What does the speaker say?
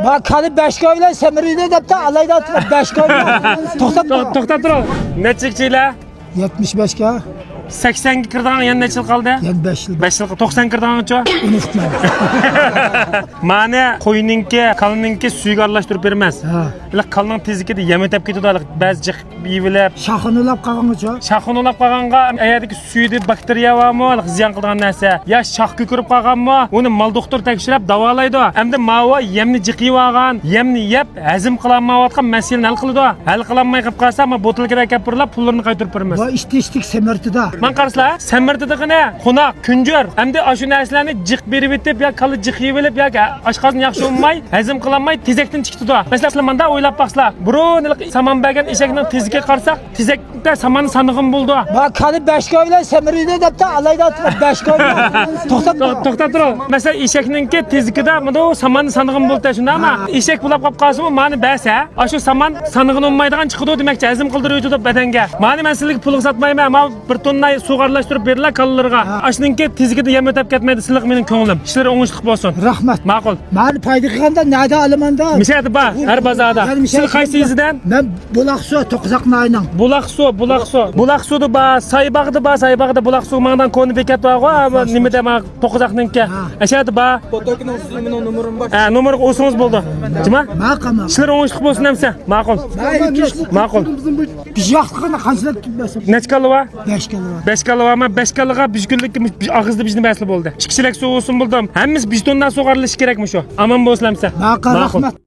Bak kalı 5 koyla semiride de de alayda atma 5 koyla. To'xtab tur. Nechikchilar? 75 ka. 80 ga kirdigan yana necha yil qoldi? Yani 5 yıl. 5 yil 90 kirdigancha. Unutmam. Mana qo'yninki, kalninki suyga aralashtirib bermas. Ha. Ila kalning tezligida yem o'tib ketadi. Ba'zi jiq bivilab, Şaxını ulab qalğanıca. shaxini ulab qolganga, ayerdagi suyda bakteriya bormi, ziyon qilgan narsa, yo shox ko'kirib qolganmi, uni mal doktor tekshirib davolaydi. Endi mava yemni jiqib olgan, yemni yeb, hazm qilolmayotgan masalani hal qiladi. Hal qilolmay qolib qolsa, men botilga keltirib pullarni qaytarib beramiz. Va istik semirtida. Man qaraslar, samirtidigini, qo'noq, kunjur, endi shu narsalarni jiq berib etib, yo kali jiqib olib, yoki oshqozon yaxshi bo'lmay, hazm qilolmay tezakdan chiqdi. Masalan, menda o'ylab baqslar. Burun saman bergan eshakning teziga qarsak, tezakda saman sanig'im bo'ldi. Bak kalı 5 koyla semiride de de alayda atma 5 koyla. To'xtab tur. Masalan, eshakninki tezikida mana saman sanig'im bo'ldi shundami? Eshak bulab qolib qolsa, meni basa, shu saman sanig'ini olmaydigan chiqdi demakchi, hazm qildiruvchi badanga. Men sizlarga pul sotmayman, men bir tonna suv aralashtirib berlar kallarga. Ashninki tezikida yem o'tib ketmaydi, sizlar mening ko'nglim. Ishlar o'ngishli bo'lsin. Rahmat. Ma'qul. Mani payda qilganda nada alamanda. Mishadi bor, har bozorda. Siz qaysingizdan? Men Bulaqsu To'qizaqni aynan. Bulaqsu. Bulaqsuda bor, Saybag'da bor, Saybag'da Bulaqsu mendan koni bekat bor-ku, nima dema To'qizaqninki. Ashadi bor. Fotokining ustiga nomerim bor. Nomer o'zingiz bo'ldi. Nima? Maqama. Ishlar o'ngishli bo'lsin hamsa. Ma'qul. Ma'qul. Biz vaqtida qanchalar tutmasam. Necha kalova? 5 kilo. 5 kalova, men 5 kaloga biz kunlik og'izda bizni basli bo'ldi. 2 kichik suv olsun buldum. Hammamiz 5 tonna suv aralash kerakmi shu? Aman bo'lsin hamsa. Ma'qul rahmat.